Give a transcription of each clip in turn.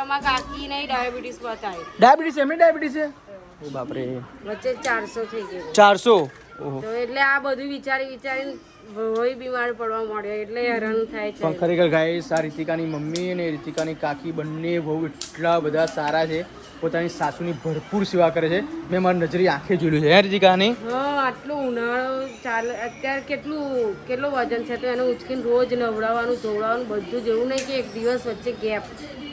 અમાર કાકી નહીં ડાયાબિટીસ બતાવી. ડાયાબિટીસ એમને ડાયાબિટીસ છે? ઓ બાપ રે. વચ્ચે 400 થઈ ગયું. 400. ઓહો. તો એટલે આ બધું વિચારીને હોય બીમાર પડવા મળ્યો એટલે હેરાન થાય છે. પણ ખરેખર ગાઈસ આ રીતિકાની મમ્મી અને રીતિકાની કાકી બંને બહુ એટલા બધા સારા છે. પોતાની સાસુની ભરપૂર સેવા કરે છે. મેં મારી નજરી આંખે જોયું છે રીતિકાની. હા, આટલો ઉનાળો ચાલે અત્યારે કેટલો વજન છે તો એને ઉચકીને રોજ નવડાવવાનું ધોવડાવવાનું બધું જ, એવું નહીં કે એક દિવસ વચ્ચે ગેપ.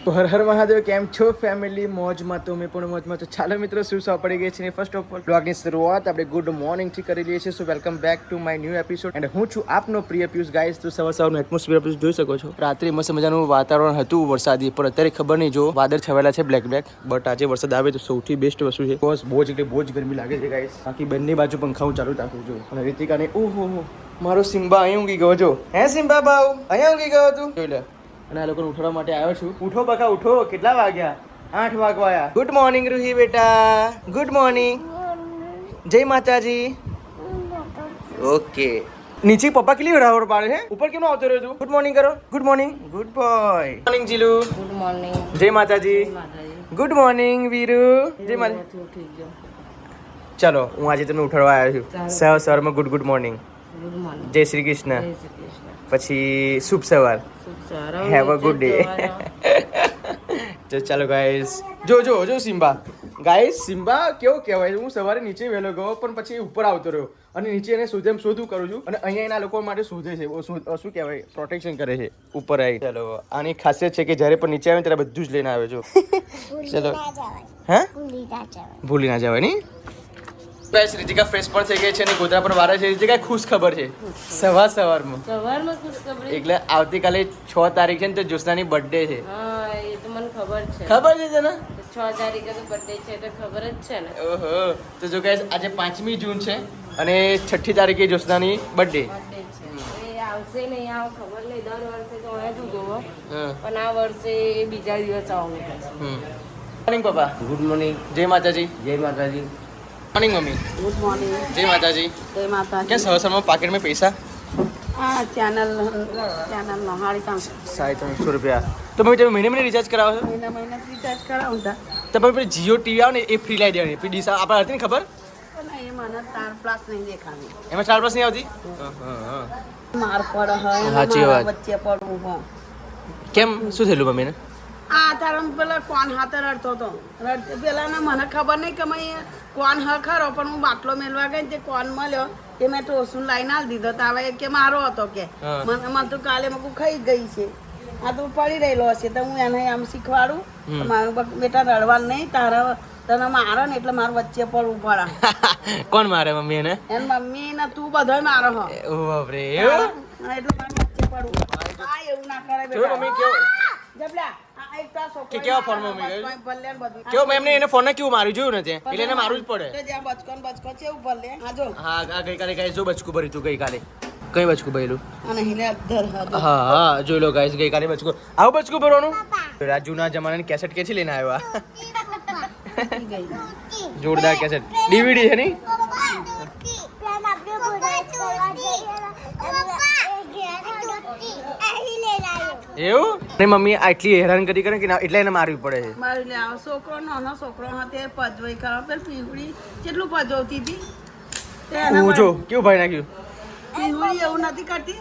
તો હર હર મહાદેવ, કેમ છો ફેમિલી? મોજમાં તો મેં પણ મોજમાં. તો ચાલો મિત્રો, શું સૌ પડી ગઈ છે ફર્સ્ટ ઓફ ઓલ બ્લોગની શરૂઆત આપણે ગુડ મોર્નિંગ થી કરી લઈએ છીએ. સો welcome back to my new episode and હું છું આપનો પ્રિય પિયુષ. ગાઈસ તો સવારનું એટમોસ્ફિયર આપણે જોઈ શકો છો. રાત્રે મસ્ત મજાનું વાતાવરણ હતું વરસાદી, પણ અત્યારે ખબર નહીં, જો વાદળ છવાયેલા છે બ્લેક બટ આજે વરસાદ આવે તો સૌથી બેસ્ટ વસ્તુ છે. બહુ જ ગરમી લાગે છે ગાઈસ. બાકી બંને બાજુ પંખાઓ ચાલુ રાખું છું. અને રીતિકાને ઓહો મારો સિમ્બા અહીં ઊંઘી ગયો. જો હે સિમ્બા ભાવ અહીંયા ઊંઘી ગયો તું, જોઈ લે. અને આ લોકોને ઉઠાડવા માટે આવ્યો છું. ઉઠો બકા ઉઠો. કેટલા વાગ્યા? 8 વાગવાયા. ગુડ મોર્નિંગ રૂહી બેટા, ગુડ મોર્નિંગ. જય માતાજી. ઓકે. નીચે પપ્પા કેટલી હરાવડ પાડે છે, ઉપર કેમ આવતો રહ્યો તું? ગુડ મોર્નિંગ કરો. Good morning. Good boy. Morning Jilu. Good morning. જય માતાજી. Good morning Viru. જય માતાજી. ચલો હું આજે તમને ઉઠાડવા આવ્યો છું. સવારમાં ગુડ મોર્નિંગ. Good morning. જય શ્રી કૃષ્ણ. પછી શુભ સવાર. Have a good day. તો ચાલો ગાઈસ, જો સિમ્બા. ગાઈસ સિમ્બા કેવો કહેવાય, હું સવારે નીચે વહેલો ગયો પણ પછી ઉપર આવતો રહ્યો અને નીચે એને શોધું કરું છું. અને અહીંયા એના લોકો માટે શોધે છે, શું કહેવાય, પ્રોટેક્શન કરે છે ઉપર આવી. ચલો આની ખાસિયત છે કે જ્યારે પણ નીચે આવે ત્યારે બધું જ લઈને આવે છો. ચલો હે ભૂલી ના જવાય નહીં. ગાઈસ રીતિકા ફ્રેશ પણ થઈ ગઈ છે અને ગોધરા પર વારે છે. રીતિકા ખુશ ખબર છે સવારમાં ખુશ ખબર. એટલે આવતીકાલે 6 તારીખ છે ને તો જ્યોત્સનાની બર્થડે છે. હા, એ તો મને ખબર છે. ખબર છે તને? 6 તારીખે તો બર્થડે છે તો ખબર જ છે ને. ઓહો. તો જો ગાઈસ આજે 5મી જૂન છે અને 6ઠી તારીખે જ્યોત્સનાની બર્થડે છે. એ આવશે નહીં આવ ખબર નહીં, દર વર્ષે તો અહીંયા જ જોવો પણ આ વર્ષે બીજા દિવસ આવવાનું છે. મોર્નિંગ પપ્પા. Good morning. જય માતાજી. જય માતાજી. Morning mummy. Good morning. જય માતાજી. જય માતાજી. क्या सवार पाकेट में पैसा હા, ચેનલ નો 350 રૂપિયા. તો તમે મહિને રિચાર્જ કરાવો છો? મહિના રિચાર્જ કરાવતા તમે પેલી જીઓ ટીવી આવે ને એ ફ્રી લાવી દેવાની. પેલી ડીશ આપણે હતી ને ખબર, પણ એ મને તાર પ્લસ નહીં દેખાતી. એમાં 4+ નહીં આવતી. માર પડ હોય સાચી વાત. વચ્ચે પડવું હો. કેમ શું થયેલું મમ્મીને? આ તારમ પેલા કોણ હાથે રડતો હતો. પેલા ને મને ખબર નહીં કે મેં કોણ હ ખરો, પણ હું બાટલો મેળવા ગઈ તે કોણ મળ્યો તે મેં ટોસું લાઈને આલી દીધો. તો હવે કે મારો હતો કે મને તો કાલે મકું ખાઈ ગઈ છે, આ તો પડી રહેલો હશે તો હું એને આમ શીખવાડું મારું બેટા રડવાનું નહીં, તારા તને મારે ને એટલે મારે વચ્ચે પડવું પડે. કોણ મારે મમ્મી એને? એન મમ્મી ને તું બધો મારો હો. ઓ બાપ રે. એટલે મારે વચ્ચે પડવું. આ એવું ના કરે જો મમ્મી કેવો જબલા આ એક તા છોકરો કેવા ફોનમાં મમ્મી ગયું? ભલે બધું કેવો મેં એને ફોન ને કેવું માર્યું જોયું નથી એટલે એને મારવું જ પડે. તે જ્યાં બચકો છે એવું ભલે. હા જો હા આ ગઈકાલે ગાઈસ જો બચકું ભર્યું તું ગઈકાલે. કઈ બચકું ભરેલું? અને हिले અધર હા હા જોઈ લો ગાઈસ ગઈકાલે બચકું. આવું બચકું ભરવાનું? આ જૂના જમાનાની કેસેટ કેથી લઈને આવ્યો? જોરદાર કેસેટ ડીવીડી છે નહીં? એવું નહીં મમ્મી આટલી હેરાન કરી કરે કે એટલે એને મારવી પડે છે. મારી લે આવો છોકરો નાનો છોકરો હાથે પજવાઈ કરો પેલ પીવડી કેટલું પજવતી હતી તે હું જો કેવું ભાઈ નાખ્યું. પીવડી એવું નથી કરતી.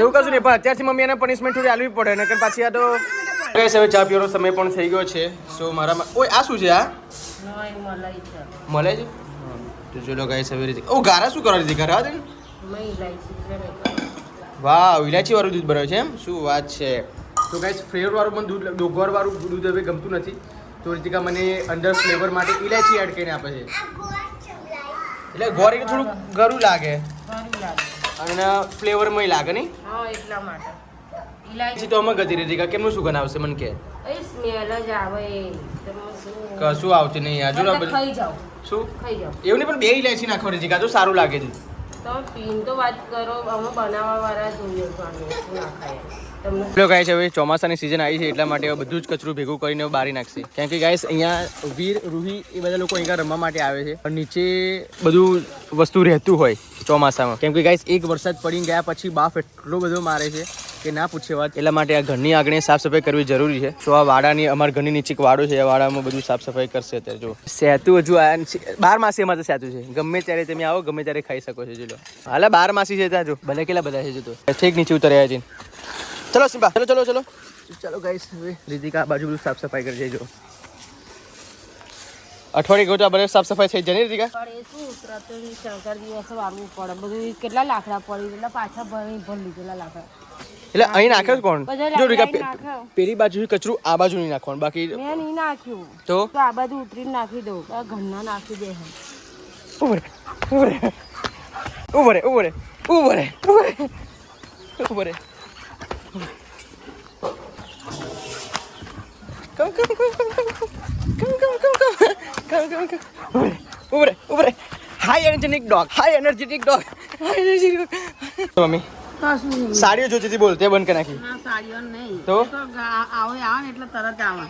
એવું કશું નહીં પણ અત્યારથી મમ્મી એને પનિશમેન્ટ થોડી આલવી પડે ને કે પાછી આ તો ગાઈસ હવે ચા પીવાનો સમય પણ થઈ ગયો છે. સો મારા ઓય આ શું છે? આ મલાઈ છે. મળે છે તો ચલો ગાઈસ હવે રીતે ઓ ગારા શું કરવા દીધી ઘરે દે. વાહ ઇલાયચી વાળું દૂધ બનાવે છે એમ? શું વાત છે. તો ગાઈસ ફ્લેવર વાળું પણ દૂધ ડોગર વાળું દૂધ હવે ગમતું નથી તો રીતિકા મને અંદર ફ્લેવર માટે ઇલાયચી એડ કરીને આપે છે. એટલે ગોરી થોડું ગરું લાગે અને ફ્લેવરમાં લાગે નહીં. હા એટલા માટે ઇલાયચી તો અમે ગતી રીતિકા કેમનું શું બનાવશે મને કે? એ સ્મેલ જ આવે કશું આવતી નહીં યાર. જો ખાઈ જાવ શું ખાઈ જાવ એવું નહીં પણ 2 ઇલાયચી નાખો રીતિકા તો સારું લાગે છે. તમે પીન તો વાત કરો, અમે બનાવવા વાળા જોઈએ શું ના ખાય તમને. ચલો ગાઈસ હવે ચોમાસાની સિઝન આવી છે એટલા માટે બધું જ કચરું ભેગું કરીને બારી નાખશે. કેમ કે ગાઈસ અહીંયા વીર રૂહી એ બધા લોકો અહીંયા રમવા માટે આવે છે પણ નીચે બધું વસ્તુ રહેતું હોય ચોમાસામાં. કેમ કે ગાઈસ એક વરસાદ પડીને ગયા પછી બાફ એટલો બધો મારે છે કે ના પૂછે વાત. એટલા માટે આ ઘરની આગળ સાફ સફાઈ કરવી જરૂરી છે. તો આ વાડાની અમારા ઘરની નીચે એક વાડો છે, એ વાડામાં બધું સાફ સફાઈ કરશે અત્યારે. જો સેતુ હજુ આયા નથી. 12 માસીમાં તો સેતુ છે, ગમે ત્યારે તમે આવો ગમે ત્યારે ખાઈ શકો છો. જો હાલે 12 માસી છે ત્યાં. જો ભલે કેટલા બધા છે. જો તો ઠીક નીચે ઉતર્યા છે. ચલો સિમ્બા, ચલો ચલો ચલો ચલો ગાઈસ. હવે રીતિકા આ બાજુ બધું સાફ સફાઈ કરી છે. જો અઠવાડિયે ગયો તો બધે સાફ સફાઈ થઈ જાય ને રીતિકા? પણ એ શું ત્રણ ચાર દિવસ વારવું પડે બધું. કેટલા લાકડા પડી એટલે પાછા ભરી લીધેલા લાકડા. એટલે અહીં નાખ્યો કોણ? જો રીતિકા નાખ્યો. પેલી બાજુ કચરું આ બાજુ નહીં નાખવાનું. બાકી મેં નહીં નાખ્યું તો આ બધું ઉતરીને નાખી દઉં. આ ઘરના નાખી દે. ઉભરે ઉભરે ઉભરે ઉભરે ઉભરે ઉભરે ઉભરે Come, come, come, come, come, come, come, come, come, come, come, come, come. Ubre, ubre. High energetic dog. High energetic dog. High energetic dog. Mummy કશું નહીં. સાડીઓ જોતી હતી બોલ તે બંધ કરી નાખી. ના સાડીઓ નહીં. તો? એ તો આવે ને એટલે તરત આવે.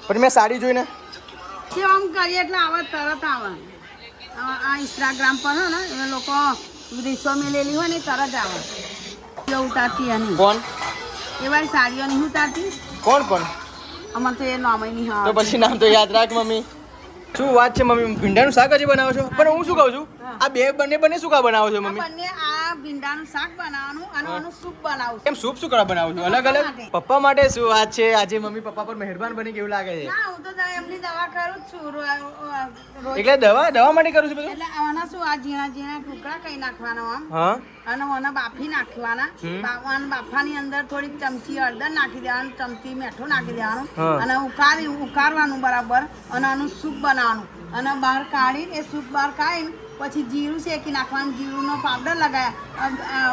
પણ મેં સાડી જોઈને કે આમ કરીએ એટલે આવે તરત આવે. આ ઇન્સ્ટાગ્રામ પર હે ને એ લોકો રીસો મેલેલી હોય ને તરત આવે. એ ઉતારતી એની. કોણ એવા સાડીઓ નહીં ઉતારતી. કોણ પણ અમારે તો એ નામ નહીં. તો પછી નામ તો યાદ રાખ મમ્મી. શું વાત છે મમ્મી? ભીંડાનું શાક હજી બનાવો છો? પણ હું શું કહું છું, આ બંને શું કા બનાવો છો મમ્મી? બંને આ ભીંડાનું શાક બનાવવાનું અને આનું સૂપ બનાવું કેમ સૂપ શું કરવા બનાવો છો અલગ અલગ? પપ્પા માટે શું વાત છે? આજે મમ્મી પપ્પા પર મહેરબાન બની કેવું લાગે છે? ના હું તો એમની દવા કરું જ છું રોજ. એટલે દવા માટે કરું છું બધું? એટલે આના શું આ ઝીણા ઝીણા ટુકડા કઈ નાખવાના આમ હા અને મને બાફી નાખવાના. બાફાની અંદર થોડીક ચમચી હળદર નાખી દેવાનું, ચમચી મીઠું નાખી દેવાનું અને ઉકાળવાનું બરાબર અને આનું સૂપ બનાવવાનું અને બહાર કાઢીને એ સૂપ બહાર કાઢીને પછી જીરું શેકી નાખવાનું, જીરુંનો પાવડર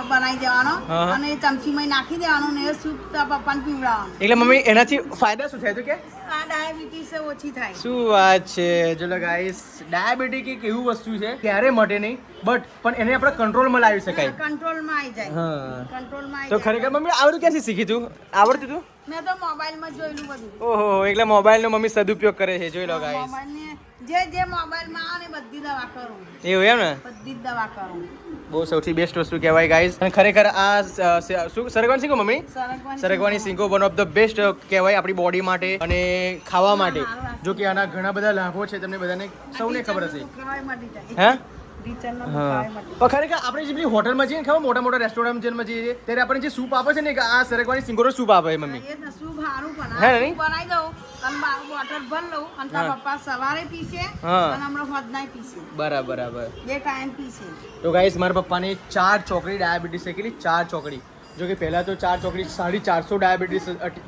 બનાવી દેવાનો અને એ ચમચીમાં નાખી દેવાનું ને એ સૂપ પપ્પાને પીવડાવવાનું. એટલે મમ્મી એનાથી ફાયદા શું થાય? તો કે આ ડાયાબિટીસ ઓછી થાય. શું વાત છે? ચલો ગાઈસ, ડાયાબિટીસ એક એવું વસ્તુ છે ક્યારે મટે નહીં, બટ પણ એને આપણે કંટ્રોલમાં લાવી શકાય. કંટ્રોલમાં આવી જાય. હા કંટ્રોલમાં તો ખરેખર મમ્મી આવડું ક્યાંથી શીખી તું? આવડતું તું? મેં તો મોબાઈલમાં જોયેલું બધું. ઓહો, એટલે મોબાઈલનો મમ્મી સદુપયોગ કરે છે. જોઈ લો ગાઈસ. મોબાઈલને જે મોબાઈલમાં આવે ને બધી દવા કરું. એવું એમ ને? બધી જ દવા કરું. બહુ સૌથી બેસ્ટ વસ્તુ કહેવાય ગાઈસ. અને ખરેખર આ શું સરગવાની શીખો મમ્મી? સરગવાની શીખો વન ઓફ ધ બેસ્ટ કહેવાય આપણી બોડી માટે અને ખાવા માટે. જો કે આના ઘણા બધા લાભો છે, તમને બધાને સૌને ખબર હશે. હે પણ ખરેખર આપણે જે પેલી હોટલમાં જઈએ ખબર મોટા મોટા રેસ્ટોરન્ટમાં જઈએ ત્યારે આપણે જે સૂપ આપે છે ને આ સરગવાની સિંગોરો સૂપ આપે મમ્મી. સૂપ સારું હે નહીં? બનાવી દઉં અને બોટલ ભરી લઉં અને તારા પપ્પા સવારે પીશે અને હમણાં હોદનાય પીશે. બરાબર બરાબર. બે ટાઈમ પીશે. તો ગાઈસ મારા પપ્પાને 4 ચોકડી ડાયાબિટીસ છે. કેટલી? 4 ચોકડી. જો કે પહેલાં તો 4 ચોકડી 450 ડાયાબિટીસ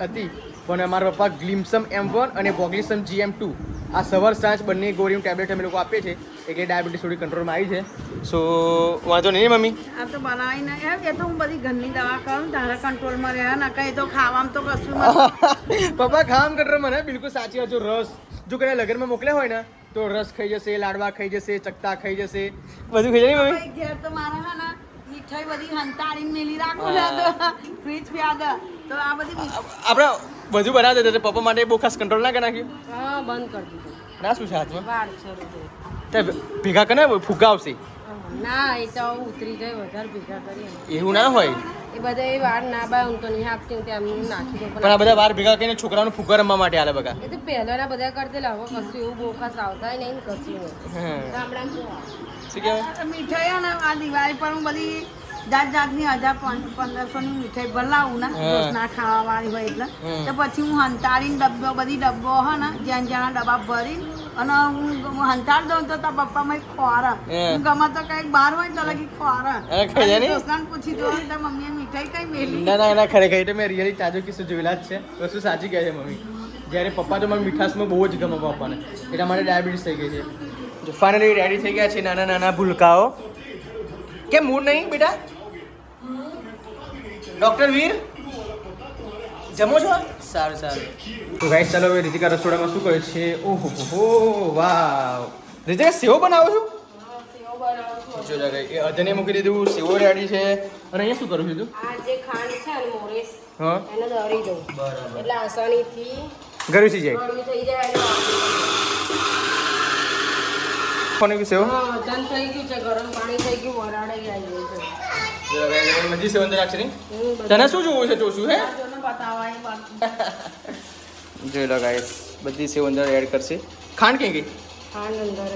હતી, પણ અમારા પપ્પા ગ્લિમ્સમ M1 અને બોગ્લિસમ GM2 આ સવાર સાંજ બંને ગોળીનું ટેબ્લેટ અમે લોકો આપીએ છીએ એટલે ડાયાબિટીસ થોડી કંટ્રોલમાં આવી છે. સો વાંધો નહીં મમ્મી. આ તો બનાવીને એ તો હું બધી ઘરની દવા કરું તારા કંટ્રોલમાં રહે ને કઈ તો ખાવામાં તો કશું પપ્પા ખાવામાં કંટ્રોલમાં ને બિલકુલ સાચી વાત. જો રસ જો કઈ લગ્નમાં મોકલ્યા હોય ને તો રસ ખાઈ જશે, લાડવા ખાઈ જશે, ચકતા ખાઈ જશે, બધું ખાઈ જાય મમ્મી. ઘેર તો મારા હા ને મીઠાઈ બધી હંતાડીને મેલી રાખું ને તો ફ્રીજ પ્યાદ તો આ બધી આપણે બધું બનાવતા હતા પપ્પા માટે બહુ ખાસ કંટ્રોલ ના કરી નાખ્યું? હા બંધ કરી દીધું. ના શું છે હાથમાં? વાળ શરૂ તે ભેગા કરે ફૂગા આવશે? ના એ તો ઉતરી જાય વધારે ભેગા કરીએ. એવું ના હોય. એ બધા એ વાર ના બાય હું તો નહીં આપતી, હું તેમ નાખી દઉં. પણ આ બધા વાર ભેગા કરીને છોકરાનું ફુગ્ગા રમવા માટે આલે બગા. એ તો પહેલાના બધા કરતેલા, હવે કશું એવું બહુ ખાસ આવતા નહીં ને કશું નહીં. ગામડામાં શું કહેવાય? મીઠાઈ ને આ દિવાળી પર હું બધી જાત જાતની 1000-1500ની મીઠાઈ બનાવું ને રોજના ખાવા વાળી હોય એટલે તો પછી હું હંતાડીને બધી ડબ્બો હે ને જ્યાં જ્યાં ડબ્બા ભરી અને હું હંતાડ દઉં તો તારા પપ્પા માં ખોરા હું ગમે તો કઈક બહાર હોય તો લગી ખોરા દોસ્તાને પૂછી જોઉં તો મમ્મીએ મીઠાઈ કઈ મેલી. ના ના ખરેખર એટલે મેં રિયલી તાજો કિસ્સો જોયેલા જ છે. વસ્તુ સાચી કહે છે મમ્મી. જ્યારે પપ્પા તો મને મીઠાશમાં બહુ જ ગમે પપ્પાને, એટલા માટે ડાયાબિટીસ થઈ ગઈ છે. ફાઇનલી રેડી થઈ ગયા છે નાના નાના ભૂલકાઓ. કેમ મૂડ નહીં બેટા? ડોક્ટર વીર જમો છો? સારું સારું. તો ગાઈસ ચાલો હવે રીતિકા રસોડામાં શું કરે છે? ઓહો હો વાવ. રીતિકા સેવો બનાવો છો? જો જગા એ અધને મૂકી દીધું, સેવો રેડી છે. અને અહીંયા શું કરું છું તું? આ જે ખાંડ છે ને મોરેસ હા એને દળી દઉં. બરાબર. એટલે આસાનીથી ગળ્યું થઈ જાય. ગળ્યું થઈ જાય. કોને સેવો? હા ધન થઈ ગયું છે, ગરમ પાણી થઈ ગયું, વરાળે આવી ગયું છે. જો ગાઈસ બધી સેવ અંદર નાખશે નહીં તને શું જોવું છે ટોસું હે જોઈ લો ગાઈસ બધી સેવ અંદર એડ કરશે ખાંડ કઈ ગઈ ખાંડ અંદર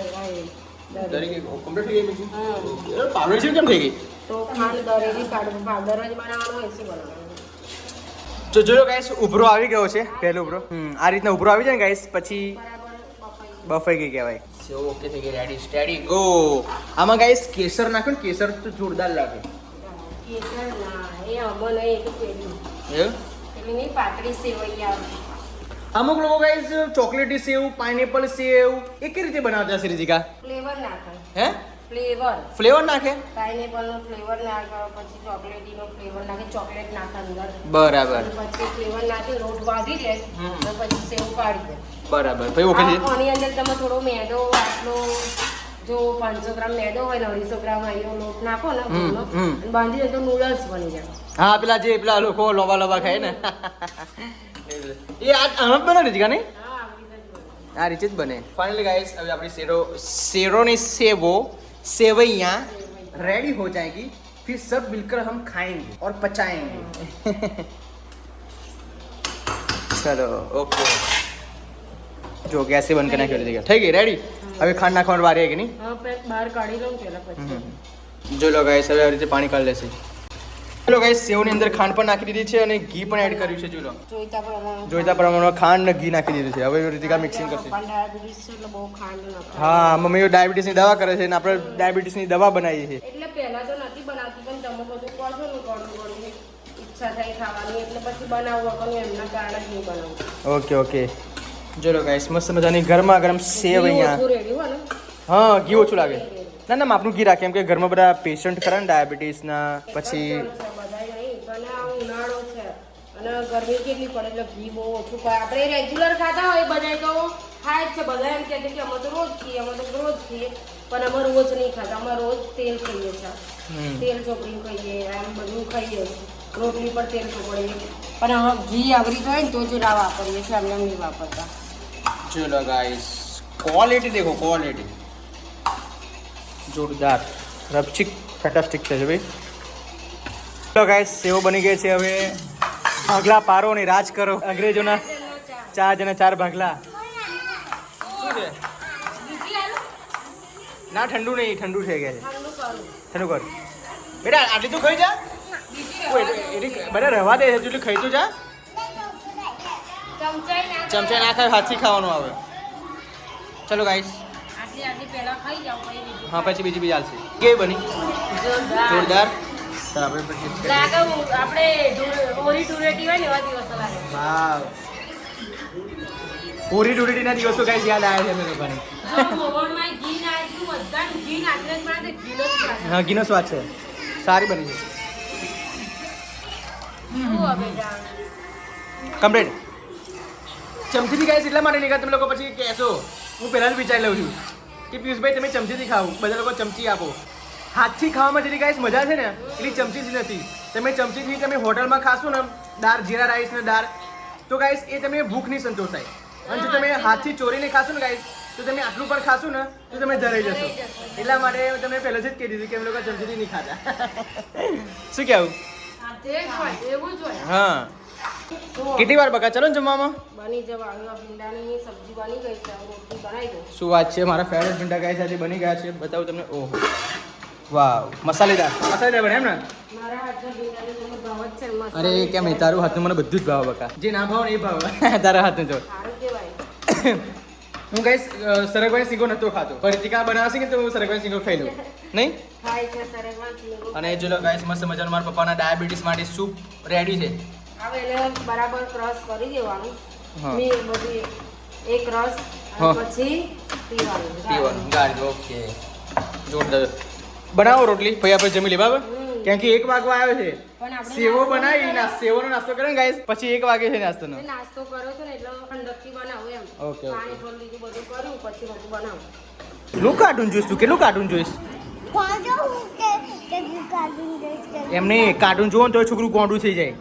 દરેક કમ્પ્લીટ થઈ ગઈ પછી પાવડર છે કેમ થઈ ગઈ તો ખાંડ દરેલી પાવડર જ બનાવવાનો હોય છે બનાવવાનો તો જોયો ગાઈસ ઉભરો આવી ગયો છે પહેલો ઉભરો આ રીતના ઉભરો આવી જાય ને ગાઈસ પછી બફાઈ ગઈ કહેવાય સો ઓકે થઈ ગઈ રેડી સ્ટેડી ગો આમાં ગાઈસ કેસર નાખ્યું ને કેસર તો જોરદાર લાગે કેસર ના એ અમને એ તો પેલી એવું પેલી નહીં પાતળી સેવૈયા અમુક લોકો ગાઈસ ચોકલેટી સેવ પાઇનેપલ સેવ એ કઈ રીતે બનાવતા હશે રીતિકા ફ્લેવર નાખે હે ફ્લેવર નાખે પાઇનેપલ નો ફ્લેવર નાખે પછી ચોકલેટી નો ફ્લેવર નાખે ચોકલેટ નાખે અંદર બરાબર પછી ફ્લેવર નાખી લોટ બાંધી દે અને પછી સેવ કાઢી દે બરાબર પછી ઓકે છે આની અંદર તમે થોડો મેદો આટલો જો 500 ગ્રામ મેદો હોય ને 250 ગ્રામ આયો લોટ નાખો ને ઘઉંનો, અને બાંધી દે તો નૂડલ્સ બની જાય. હા પેલા લોકો લોબા લોબા ખાય ને એ આમ બને રીતિકા નહીં આ રીતે જ બને फाइनली गाइस अभी अपनी शेरोनी सेवैयाँ रेडी हो जाएगी फिर सब मिलकर हम खाएंगे और पचाएंगे चलो ओके जो गैस से बनकर नाखी दीजिएगा ठीक है रेडी अभी खाना नाखવાની વારી है कि नहीं હા પેક બહાર કાઢી લઉં પેલા પછી જો લો ગાઈસ હવે આ રીતે પાણી કાઢી લેશે ચલો ગાઈસ સેવની અંદર ખાંડ પણ નાખી દીધી છે અને ઘી પણ એડ કર્યું છે જો લો જોઈતા પ્રમાણમાં ખાંડ ને ઘી નાખી દીધું છે હવે રીતિકા મિક્સિંગ કરશે ડાયાબિટીસ છે એટલે બહુ ખાંડ નખાય. હા મમ્મીઓ ડાયાબિટીસની દવા કરે છે અને આપણે ડાયાબિટીસની દવા બનાવીએ છીએ એટલે પહેલા તો નથી બનાવતી પણ તમે બધું કહો છો ને ગળું ઈચ્છા થઈ ખાવાની એટલે પછી બનાવવા પણ એમના કારણે જ નહીં બનાવું. ઓકે ઓકે ચલો ગાઈસ મસ્ત મજાની ગરમા ગરમ સેવ અહીંયા રેડી હોય ને હા ઘી ઓછું લાગે ના ના માપનું ઘી રાખે એમ કે ઘરમાં બધા પેશન્ટ ખરા ને ડાયાબિટીસના પછી બધાય નહીં પણ આ ઉનાળો છે અને ગરમી કેટલી પડે એટલે ઘી બહુ ઓછું ખાય. આપણે રેગ્યુલર ખાતા હોય બધાય તો ખાય જ છે. બધા એમ કહે છે કે અમે તો રોજ ખાઈએ પણ અમે રોજ નહીં ખાતા. અમે રોજ તેલ ખાઈએ છીએ, તેલ ચોપડી ખાઈએ, એમ બધું ખાઈએ, રોટલી પર તેલ ચોપડીએ, પણ હવે ઘી આવરી હોય ને તો જ ના વાપરીએ છીએ, અમને નહીં વાપરતા. ચલો ગાઈસ ક્વોલિટી દેખો ક્વોલિટી જોરદાર રપચિક ફેન્ટાસ્ટિક છે ભાઈ. ચલો ગાઈસ સેવ બની ગઈ છે હવે ભાગલા પારો ને રાજ કરો અંગ્રેજોના 4 જણા 4 ભાગલા. શું છે ના ઠંડુ નહીં ઠંડુ થઈ ગયા છે ઠંડુ કર બેટા આટલી તું ખાઈ જા બધા રહેવા દે એટલું ખાઈ તું જા ચમચા ના ખાય હાથથી ખાવાનું આવે. ચલો ગાઈસ હા પછી બીજી ચાલશે કેવી બની જોરદાર આપણે ઓરી ટુરેટી હોય ને એવા દિવસો લાગે. વાવ પૂરી ડુડીના દિવસો ગાઈસ યાદ આવ્યા છે મેં લોકોને. હા ઘીનો સ્વાદ છે સારી બની છે કમ્પ્લીટ. ચમચીથી ગાઈસ એટલા માટે નહીં તમે લોકો પછી કહેશો હું પહેલાં જ વિચારી લઉં છું કે પિયુષભાઈ તમે ચમચીથી ખાઓ બધા લોકો ચમચી આપો. હાથથી ખાવામાં જેટલી ગાઈસ મજા છે ને એટલી ચમચીથી નથી. તમે ચમચીથી તમે હોટલમાં ખાશો ને દાળ જીરા રાઈસ ને દાળ તો ગાઈસ એ તમે ભૂખ નહીં સંતોષાય. અને જો તમે હાથથી ચોરીને ખાશો ને ગાઈસ તો તમે આટલું પણ ખાશો ને તો તમે ધરાઈ જશો. એટલા માટે તમે પહેલેથી જ કહી દીધું કે અમે લોકો ચમચીથી નહીં ખાતા. શું કહેવું હા કેટલી વાર બકા ચલો ને જમવામાં બની જવા ભીંડાની સબ્જી બની ગઈ છે, રોટલી બનાવી દો. શું વાત છે મારા ફેવરેટ ભીંડા ગાય સાથે બની ગયા છે બતાવું તમને. ઓહો વાવ મસાલેદાર બને એમ ને મારા હાથના ભીંડાની તમને ભાવ જ છે મસ્ત. અરે કેમ નહીં તારું હાથનું મને બધું જ ભાવ બકા જે ના ભાવ ને એ ભાવ તારા હાથનું જો સારું કહેવાય. હું ગાઈસ સરગવાની સિંગો નતો ખાતો પણ રીતિકા બનાવશે કે તો હું સરગવાની સિંગો ખાઈ લઉં નહીં ખાય છે સરગવા ચીંગો. અને જો ગાઈસ મસ્ત મજાનું મારા પપ્પાના ડાયાબિટીસ માટે સૂપ રેડી છે. હવે એને બરાબર ક્રશ કરી દેવાનું. હા. બધી એક રસ હા. પછી પીવાનું ગાડી ઓકે જોરદાર બનાવો રોટલી પછી આપણે જમી લે બરાબર કેમ કે 1 વાગવા આવ્યો છે. પણ આપણે સેવો બનાવી સેવોનો નાસ્તો કરે ને ગાઈસ પછી 1 વાગે છે નાસ્તોનો. નાસ્તો કર્યો છે ને એટલે ઠંડકથી બનાવો એમ. Okay, okay. પાણી થોડું લીધું બધું કર્યું પછી બધું બનાવો. કેટલું કાર્ટૂન જોઈશ તું કેટલું કાર્ટૂન જોઈશ એમ નહીં કાર્ટૂન જોવો ને તો છોકરું ગોંડું થઈ જાય.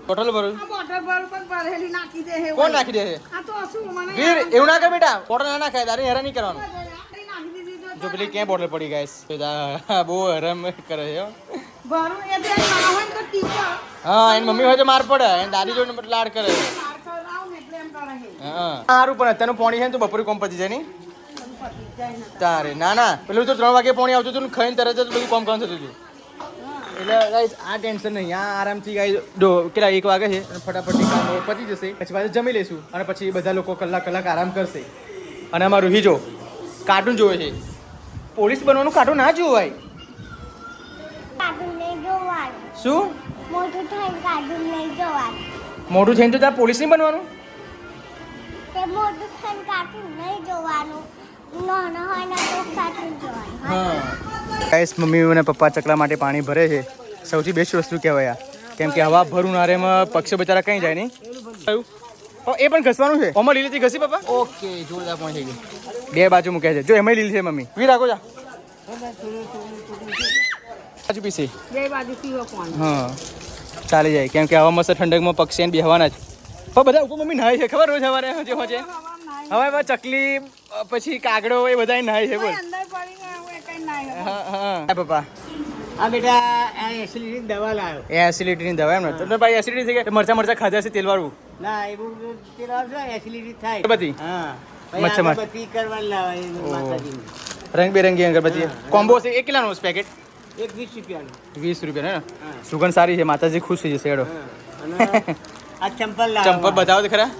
બોટલ ભરું આ બોટલ પર ભરેલી નાખી દે હે કોણ નાખી દે છે આ તો શું મને વીર એવું ના કર બેટા બોટલ ના નાખાય તારે હેરાન નહીં કરવાનું. નાખી દીધી તો જો પેલી ક્યાં બોટલ પડી ગાઈસ બહુ હરામ કરે છે હો. ભરું એ તો ના હોય ને તો ટીચર હા એની મમ્મી હોય તો માર પડે એની દાદી જોડે લાડ કરે માર ખવડાવું ને એટલે એમ કરે છે. હા સારું પણ અત્યારનું પોણી છે ને તો બપોરે કોમ પતી જાય નહીં પતી જાય ને તારે ના ના પેલું તો 3 વાગે પોણી આવતું હતું ને ખાઈને તરત જ બધું કામ થતું હતું એટલે ગાઈસ આ ટેન્શન નહીં આ આરામથી ગાઈસ જો કેટલા 1 વાગે છે અને ફટાફટ કામ પતી જશે પછી પાછું જમી લઈશું અને પછી બધા લોકો કલાક આરામ કરશે અને અમારું રૂહી જો કાર્ટૂન જોવે છે પોલીસ બનવાનું કાર્ટૂન ના જોવાય કાર્ટૂન નહીં જોવાનું. શું મોટું થઈને કાર્ટૂન નહીં જોવાનું. મોટું થઈને તો તાર પોલીસ નહીં બનવાનું તે મોટું થઈને કાર્ટૂન નહીં જોવાનું. નાનો હોય ને તો કાર્ટૂન જોવાનું. હા ગાઈસ મમ્મી અને પપ્પા ચકલા માટે પાણી ભરે છે સૌથી બેસ્ટ વસ્તુ કહેવાય આ કેમ કે હવા ભરું નારેમાં પક્ષી બચારા કઈ જાય નહીં થયું એ પણ ઘસવાનું છે ઓમાં લીલીથી ઘસી પપ્પા ઓકે જોરદાર પહોંચી ગયું બે બાજુ મૂકે છે જો એમાં લીલી છે મમ્મી વી રાખો જા બાજુ પીસી બે બાજુ પીવો કોણ હા ચાલી જાય કેમ કે હવા મસ્ત ઠંડકમાં પક્ષી બેહવાના જ પણ બધા ઉપર મમ્મી નાય છે ખબર રોજ સવારે જે હોય હવે ચકલી પછી કાગડો એ બધા નાય છે બોલ અંદર પડી ગયા હોય કઈ ના હા હા પપ્પા આ બેટા આ એસિડિટી દવા લાવ્યો. એ એસિડિટીની દવા એમ ને તો ભાઈ એસિડિટી થઈ ગઈ મરચા ખાધા છે તેલવાળું ના એવું તેલ આવશે એસિડિટી થાય. અગરબત્તી? હા મચ્છર માર. અગરબત્તી કરવાની લાવે માતાજીની. રંગબેરંગી અગરબત્તી કોમ્બો છે એ કેટલાનું છે પેકેટ એક 20 રૂપિયાનું. 20 રૂપિયા ને હા. સુગંધ સારી છે માતાજી ખુશ થઈ જશે હેડો હા. અને આ ચંપલ લાવો. ચંપલ બતાવો તો ખરા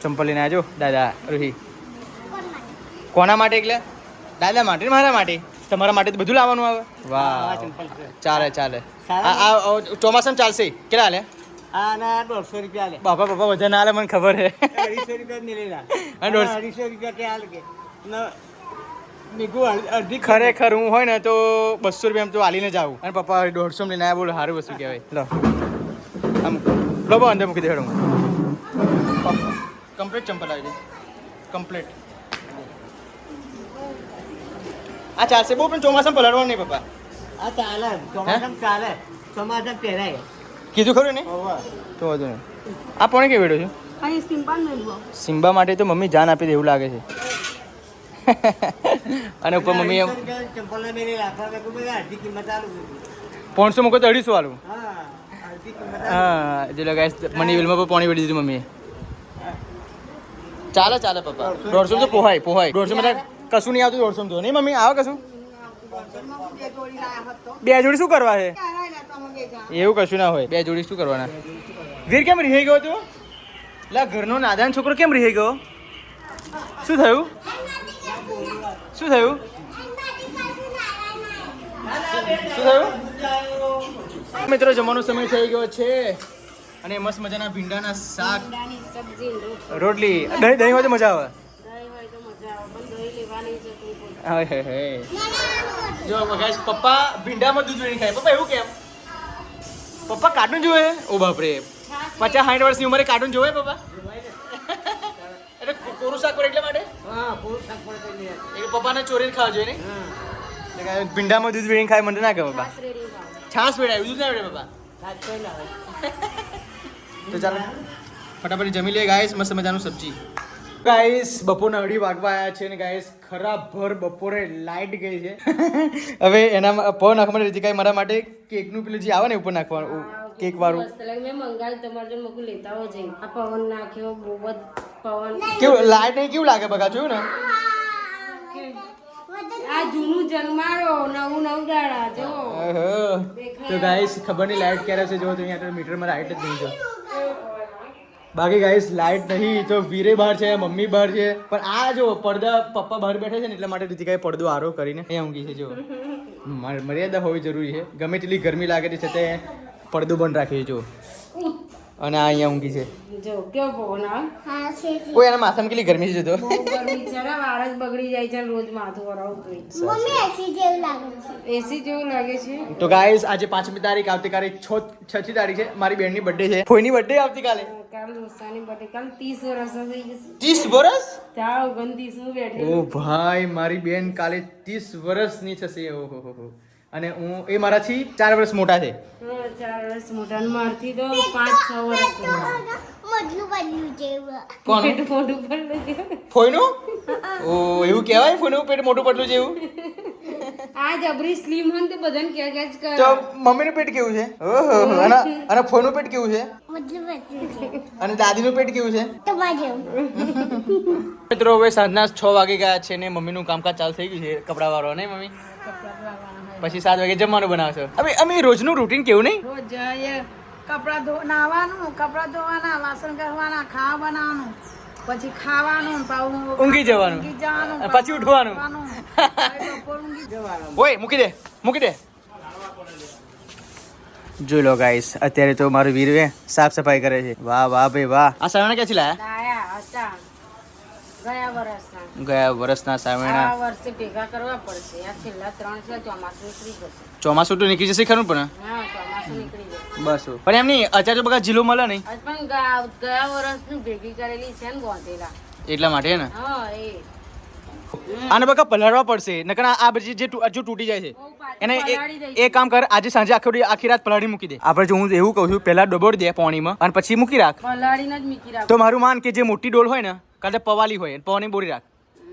ચંપલ લઈને આવજો દાદા રૂહી કોના માટે એટલે દાદા માટે ને મારા માટે તમારા માટે તો બધું લાવવાનું આવે આ વાહ ચંપલ છે. ચાલે સારા આ ચોમાસામાં ચાલશે કેટલા હાલે આના 150 રૂપિયા લે. બાપા બધા ના હાલે મને ખબર છે 250 રૂપિયા જ લેલા. અને 150 250 રૂપિયા કે હાલ કે નીકું અડધી ખરેખર હું હોય ને તો 200 રૂપિયા તો હાલીને જ આવું અને પપ્પા 150 લઈને આવ્યા બોલો સારું વસ્તુ કહેવાય લો આમ લો બહુ અંદર મૂકી દે હેડો કમ્પ્લીટ ચંપલ આવી જાય કમ્પ્લીટ આ ચાલશે બહુ પણ ચોમાસામાં પલાળવાનું નહીં પપ્પા આ ચાલે ચોમાસામાં ચાલે ચોમાસામાં પહેરાય. કીધું ખરું ને ઓવા. તો વધુ નહીં આ પોણે કેવી વેડો છે અહીં સિમ્પલ મેળવો સિમ્બા માટે તો મમ્મી જાન આપી દે એવું લાગે છે અને ઉપર મમ્મી એમ 250 રૂપિયા ચંપલના મેં રાખવા મેં કહ્યું ભાઈ અડધી કિંમત આલું. 500 મૂકો તો 250 વાળું હા અડધી કિંમત આલું. હા જે ગાઈસ મની વિલમાં પણ પાણી વેડી દીધું મમ્મીએ ચાલે પપ્પા 150 તો પોહાય 150 માં કશું નહીં આવતું 150 તો નહીં મમ્મી આવે કશું બે જોડી લાયા હતો બે જોડી શું કરવા છે ક્યારે લેતા અમે બે જણા એવું કશું ના હોય બે જોડી શું કરવાના વીર કેમ રહી ગયો તું લા ઘરનો નાદાન છોકરો કેમ રહી ગયો શું થયું શું થયું મિત્રો જમવાનો સમય થઈ ગયો છે અને મસ્ત મજાના ભીંડાના શાક ઈંડાની સબ્જી ને રોટલી. રોટલી દહીં હોય તો મજા આવે દહીં હોય તો મજા આવે પણ દહીં લેવાની જ હતી કોઈ. હાય હાય હાય. જો ગાઈસ પપ્પા ભીંડામાં દૂધ વેણી ખાય પપ્પા એવું કેમ પપ્પા કાર્ટૂન જોવે ઓ બાપરે 50-60 વર્ષની ઉંમરે કાર્ટૂન જોવે પપ્પા એટલે કોરું શાક પર એટલા માટે હા પૂરું શાક પણ કરી લે. એ પપ્પાને ચોરીને ખાવા જોઈએ ને હા એટલે કે ભીંડામાં દૂધ વેણી ખાય મને ના ગમે પપ્પા છાશ રેડી ખાવ. છાસ વેડાય દૂધ ના વેડે પપ્પા સાત કોઈ લાવે. તો ચાલો ફટાફટ જમી લઈએ ગાઈસ મસ્ત મજાનું સબ્જી ગાઈસ બપોરના 2:30 વાગવા આવ્યા છે અને ગાઈસ ખરાબર બપોરે લાઈટ ગઈ છે હવે એના પવન નાખવા માટે રીતિકાએ મારા માટે કેકનું પેલું જે આવે ને ઉપર નાખવાનું કેક વાળું મસ્ત લાગે. મેં મંગાવ્યું તમારે જો મકુ લેતા હો જઈ. આ પવન નાખ્યો બહુ જ પવન. કેવું લાઈટ નહીં કેવું લાગે બગા જોયું ને આ જૂનું જન્મારો નવું દાડા જો અહં. તો ગાઈસ ખબર નહીં લાઈટ ક્યારે છે જો તો અહીંયા તો મીટરમાં લાઈટ જ નહીં જો બાકી ગાઈસ લાઈટ નહીં તો વીરે બહાર છે મમ્મી બહાર છે પણ આ જો પડદા પપ્પા બહાર બેઠા છે ને એટલા માટે રીતિકાએ પડદો આરો કરીને અહીંયા ઊંઘી છે જો મર્યાદા હોવી જરૂરી છે ગમે તેટલી ગરમી લાગે છે છતાં પડદો બંધ રાખે જો અને આ અહીંયા ઊંઘી છે જો કેવો પવન આવે. હા છે કોઈ એના માથામાં કેટલી ગરમી છે જો બહુ ગરમી છે ને વાર જ બગડી જાય છે રોજ માથું વરાવું તો મમ્મી એસી જેવું લાગે છે. એસી જેવું લાગે છે. તો ગાઈસ આજે 5મી તારીખ આવતીકાલે 6મી તારીખ છે મારી બેનની બર્થડે છે ફોઈની બર્થડે આવતીકાલે કાલ રોસાની બટે કાલ 30 વર્ષ થઈ જશે. 30 વર્ષ ત્યાં 29 હું બેઠી ઓ ભાઈ મારી બેન કાલે 30 વર્ષની થશે ઓહો અને હું એ મારાથી 4 વર્ષ મોટા છે 4 વર્ષ મોટા ને મારથી તો 5-6 વર્ષ મોટા. મોટલું બન્યું જેવું કોનું પેટ મોઢું પડલું જેવું. ફોઈનું ઓ એવું કહેવાય ફોઈનું પેટ મોટું પટલું જેવું આ જબરી સ્લીમ હોય ને તે બધાને કે જ કર તો મમ્મીનું પેટ કેવું છે ઓહો અને ફોઈનું પેટ કેવું છે મતલબ એટલું છે અને દાદીનું પેટ કેવું છે તમારે જેવું મિત્રો હવે સાંજના 6 વાગી ગયા છે ને મમ્મીનું કામકાજ ચાલુ થઈ ગયું છે કપડા વાળો નહીં મમ્મી પછી 7 વાગે જમવાનું બનાવશો હવે અમે રોજનું રૂટીન કેવું નહીં રોજ એ નાવાનું કપડાં ધોવાના વાસણ કરવાના ખાવા બનાવવાનું પછી ખાવાનું પાછું ઊંઘી જવાનું ઊંઘી જવાનું અને પછી ઉઠવાનું પછી બપોર ઊંઘી જવાનું ઓય મૂકી દે જોઈ લો ગાઈસ અત્યારે તો મારું વીર સાફ સફાઈ કરે છે વાહ વાહ ભાઈ વાહ આ સાવણા ક્યાંથી લાયા આયા હતા ગયા વર્ષના ગયા વર્ષના સાવણા આ વર્ષે ભેગા કરવા પડશે આ છેલ્લા 3 છે ચોમાસું નીકળી જશે ચોમાસું તો નીકળી જશે ખરું પણ હા ચોમાસું નીકળી જશે બસ પણ એમ નહીં અત્યારે તો બગા જીલો મળે નહીં આજ પણ ગયા વર્ષની ભેગી કરેલી છે ને ગોંધેલા એટલા માટે ને હા એ આને બગા પલાળવા પડશે નકર આ બધી જે જો તૂટી જાય છે બહુ પાછી એને પલાળી દઈશ. એક કામ કર આજે સાંજે આખી રાત પલાળી મૂકી દે આપણે જો હું એવું કહું છું પહેલા ડબોડી દે પાણીમાં અને પછી મૂકી રાખ પલાળીને જ મૂકી રાખો તો મારું માન કે જે મોટી ડોલ હોય ને કાલે પવાલી હોય પવાની બોરી રાખ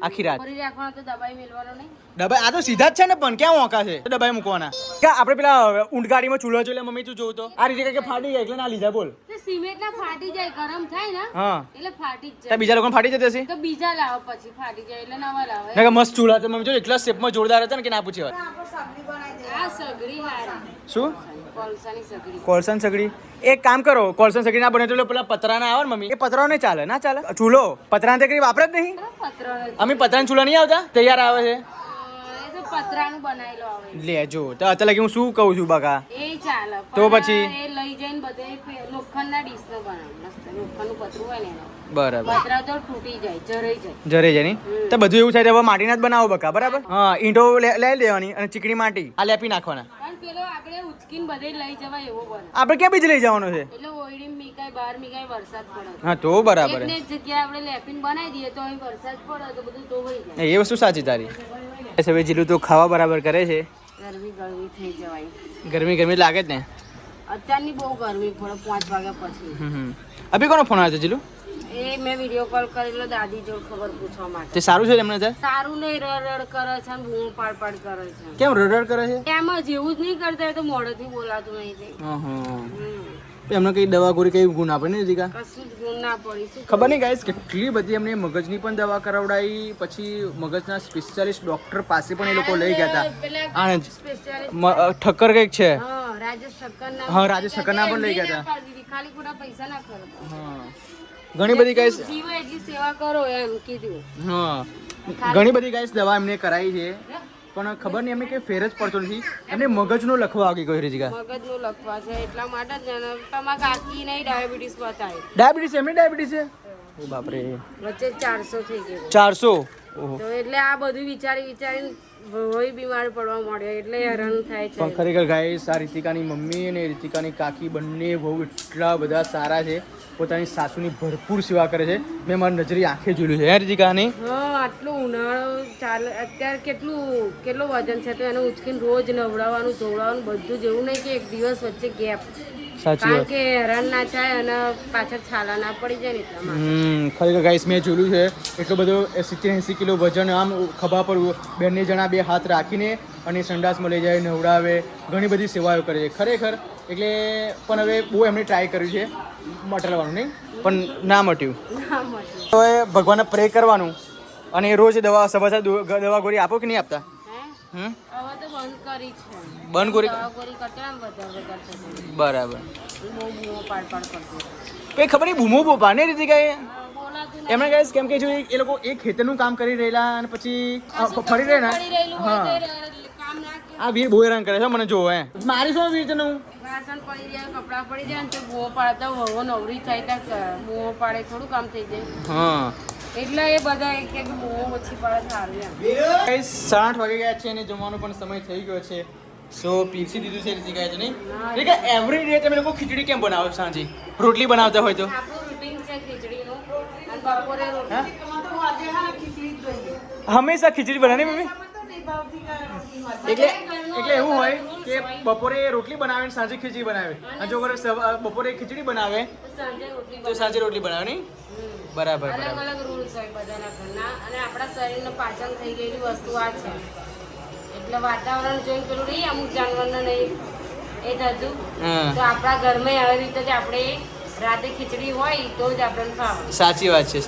આખી રાત ફરી રાખવાનો તો દબાઈ મેલવાનો નહીં ડબાઈ આ તો સીધા જ છે ને પણ ક્યાં વાંકા છે ડબાઈ મૂકવાના કે આપણે પેલા ઊંટગાડીમાં ચૂલો જોલે મમ્મી તું જોઉં તો આ રીતે કે ફાટી ગયા એટલે ના લીધા બોલ તો સિમેન્ટ ના ફાટી જાય ગરમ થાય ને હા એટલે ફાટી જ ત્યાં જાય બીજા લોકોને ફાટી જતી હશે તો બીજા લાવો પછી ફાટી જાય એટલે નવા લાવો મેં કે મસ્ત ચૂલા તો મમ્મી જો એટલા શેપમાં જોરદાર હતા ને કે ના પૂછે વાત આ સગડી હારી શું કોલસાની સગડી કોલસન સગડી એક કામ કરો કોલસન સગડી ના બને તો પેલા પતરાના આવે ને મમ્મી એ પતરાઓ નહીં ચાલે ના ચાલે ચૂલો પતરાને તે કરી વાપરે જ નહીં પત્ર અમે પતરાના ચૂલા નહીં આવતા તૈયાર આવે છે એ તો પતરાનું બનાવેલો આવે લેજો તો અત્યારે લગી હું શું કહું છું બકા એ ચાલે તો પણ પછી? એ લઈ જઈને બધે લોખંડના ડીશનો બનાવે મસ્ત લોખંડનું પતરું હોય ને એનો બરાબર પતરા તો તૂટી જાય જરાઈ જાય જરે છે નહીં તો બધું એવું થાય તો હવે માટીના જ બનાવો બકા બરાબર હા ઈંટો લઈ લેવાની અને ચીકણી માટી આ લેપી નાખવાના પણ પેલો આપણે ઉચકીને બધે લઈ જવાય એવો બને આપણે ક્યાં બીજ લઈ જવાનું છે એટલે ઓયડી મીકાય બહાર મીકાય વરસાદ પડે હા તો બરાબર એકને જ જગ્યાએ આપણે લેપીને બનાવી દઈએ તો અહીં વરસાદ પડે તો બધું ધોવાઈ જાય એ વસ્તુ સાચી તારી હવે જીલું તો ખાવા બરાબર કરે છે ગરમી ગરમી થઈ જવાય ગરમી લાગે જ ને અત્યારની બહુ ગરમી પડે 5 વાગ્યા પછી અભી કોનો ફોન આવ્યો છે જીલું એ મેં વિડીયો કોલ કરેલો દાદી જોડે ખબર પૂછવા માટે તે સારું છે એમને ત્યાં સારું નહીં રડ કરે છે ને બૂમ પાડ કરે છે કેમ રડર કરે છે એમ જ એવું જ નહીં કરતા એ તો મોઢેથી બોલાતું નહીં તે એમને કઈ દવા ગોળી કઈ ગુણ આપે ને જીકા કશું જ ગુણ ના પડી શું ખબર નહીં ગાઈસ કેટલી બધી એમને મગજની પણ દવા કરાવડાવી પછી મગજના સ્પેશિયાલિસ્ટ ડોક્ટર પાસે પણ એ લોકો લઈ ગયા હતા આણંદ ઠક્કર કઈક છે હા રાજેશ ઠક્કરના હા, રાજેશ ઠક્કરના પણ લઈ ગયા હતા. ના પાડી દીધી, ખાલી ખોટા પૈસા ના ખર્ચો હા ઘણી બધી ગાઈસ જીવો એટલી સેવા કરો એમ કીધું હા ઘણી બધી ગાઈસ દવા એમને કરાવી છે પણ ખબર નહીં એમને કઈ ફેર જ પડતો નથી એમને મગજનો લખવા આવી ગયો રીતિકા મગજનું લખવા છે એટલા માટે જ ને તમારા કાકી નહીં ડાયાબિટીસ બતાવી ડાયાબિટીસ એમની ડાયાબિટીસ છે ઓ બાપરે વચ્ચે 400 થઈ ગયું 400 ઓહો તો એટલે આ બધું વિચારીને હોય બીમાર પડવા મળ્યો એટલે હેરાન થાય છે પણ ખરેખર ગાઈસ આ રીતિકાની મમ્મી અને રીતિકાની કાકી બંને બહુ એટલા બધા સારા છે પોતાની સાસુની ભરપૂર સેવા કરે છે મેં મારી નજરી આંખે જોયેલું છે હે રીતિકાની હા આટલો ઉનાળો ચાલે અત્યારે કેટલું વજન છે તો એને ઉચકીને રોજ નવડાવવાનું ધોવડાવવાનું બધું જ એવું નહીં કે એક દિવસ વચ્ચે ગેપ સાચી કારણ વાત કે હેરાન ના થાય અને પાછળ છાલા ના પડી જાય ને એટલા માટે ખરેખર ગાઈસ મેં જોયેલું છે એટલો બધો 70-80 કિલો વજન આમ ખભા પર બંને જણા બે હાથ રાખીને અને સંડાસમાં લઈ જાય નવડાવે ઘણી બધી સેવાઓ કરે છે ખરેખર એટલે પણ હવે બહુ એમણે ટ્રાય કર્યું છે મટાડવાનું નહીં પણ ના મટ્યું ના મળે તો એ ભગવાનને પ્રે કરવાનું અને રોજ દવા સભા દવા ગોળી આપો કે નહીં આપતા હે હમ હવે તો બંધ કરી છે બંધ ગોળી દવા ગોળી કરતા ને વધારે થશે બરાબર બહુ બૂમો પાડ કરતી કઈ ખબર નહીં બૂમો બોપા ને રીતે કઈ બોલાતું એમને ગાઈસ કેમ કે જો એ લોકો એ ખેતરનું કામ કરી રહેલા અને પછી ફરી રહે ને પડી રહેલું હોય હા તો કામ ના કે આ વીર બહુ હેરાન કરે છે મને જોવો હે મારી શું વીર તને હું વાસણ પડી જાય કપડાં પડી જાય ને તો બૂમો પાડતા વહુ નવરી થાય ત્યાં બૂમો પાડે થોડું કામ થઈ જાય હા એટલે એ બધા એક એક બૂમો ઓછી પાડે સારું એમ ગાઈસ 8 વાગી ગયા છે અને જમવાનો પણ સમય થઈ ગયો છે સો પીરસી દીધું છે રીતિ કહે છે નહીં એટલે એવરી ડે તમે લોકો ખીચડી કેમ બનાવો છો સાંજે રોટલી બનાવતા હોય તો આપણું રૂટીન છે ખીચડીનું અને બપોરે રોટલી હંમેશા ખીચડી બનાવી મમ્મી ભાવથી કરે રોટલી હોય. એટલે એવું હોય કે બપોરે રોટલી બનાવે ને સાંજે ખીચડી બનાવે અને જો કરે બપોરે ખીચડી બનાવે સાંજે રોટલી તો સાંજે રોટલી બનાવે નહીં બરાબર અલગ બરાબર અલગ રૂલ્સ હોય બધાના ઘરના અને આપણા શરીરને પાચન થઈ ગયેલી વસ્તુ આ છે એટલે વાતાવરણ જોઈને પેલું નહીં અમુક જાનવરને નહીં એ થતું હા તો આપણા ઘરમાં આવી રીતે જ આપણે રાતે ખીચડી હોય તો જ આપણને ખાવાનું. સાચી વાત છે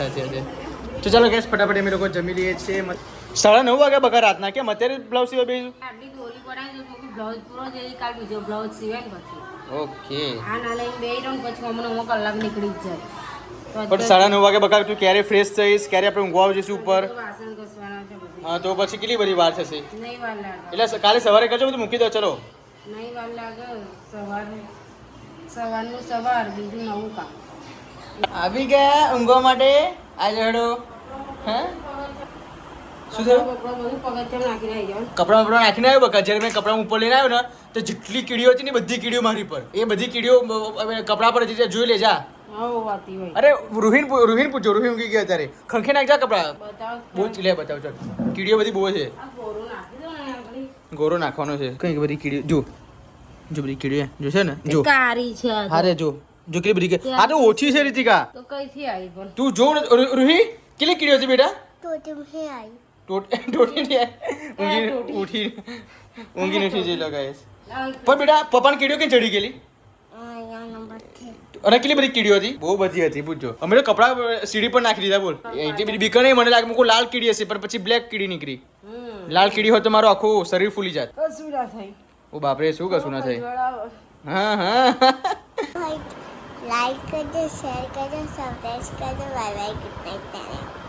તો ચાલો ગેસ ફટાફટ અમે લોકો જમી લઈએ છીએ 9:30 વાગ્યા બકા રાતના કેમ અત્યારે બ્લાઉઝ સિવાય બીજું આટલી દોરી પડાવી તો બ્લાઉઝ પૂરો જઈ કાલ બીજો બ્લાઉઝ સિવાય ને પછી ઓકે આ ના લઈને બે રહું પછી અમને કલાક નીકળી જ જાય પણ 9:30 વાગે બકા તું ક્યારે ફ્રેશ થઈશ ક્યારે આપણે ઊંઘવા જઈશું ઉપર વાસણ ઘસવાના છે બધું હા તો પછી કેટલી બધી વાર થશે નહીં વાર લાગે એટલે કાલે સવારે કરજો બધું મૂકી દો ચલો નહીં વાર લાગે સવારનું સવાર બીજું નવું કામ આવી ગયા ઊંઘવા માટે આજે હડો હે શું થયું બધું પગથિયાં નાખીને આવી જાવ કપડાં બપડા નાખીને આવ્યો બકા જ્યારે મેં કપડાં ઉપર લઈને આવ્યો ને તો જેટલી કીડીઓ હતી ને બધી કીડીઓ મારી પર એ બધી કીડીઓ કપડા પર હતી જોઈ લેજા આવું વાતી હોય અરે રૂહીન પૂછો રૂહીન ઊંઘી ગયા ત્યારે ખંખે નાખજા કપડા બતાવ બહુ જ લે બતાવ ચાલ કીડીઓ બધી બહુ છે આ ગોરું નાખી દો ને આગળ ગોરો નાખવાનો છે કઈ બધી કીડીઓ જો બધી કીડીઓ જો છે ને જો કારી છે આ તો. હારે જો કેટલી બધી આ તો ઓછી છે રીતિકા તો કઈથી આવી પણ તું જો રૂહી કેટલી કીડીઓ છે બેટા તો તું હે આવી ટોટી ઊંઘી નથી જે લગાય પણ બેટા પપ્પાને કીડીઓ કઈ ચડી ગયેલી અહીંયા નંબર છે અને કેટલી બધી કીડીઓ હતી બહુ બધી હતી પૂછજો અમે તો કપડા સીડી પર નાખી દીધા બોલ એટલી બધી બીક નહીં મને લાગે મૂકો લાલ કીડી હશે પણ પછી બ્લેક કીડી નીકળી લાલ કીડી હોય તો મારું આખું શરીર ફૂલી જાત કશું ના થઈ ઓ બાપરે શું કશું ના થાય જોડાવો. હા લાઈક કરજો શેર કરજો સબસ્ક્રાઈબ કરજો બાય બાય ગુડ નાઇટ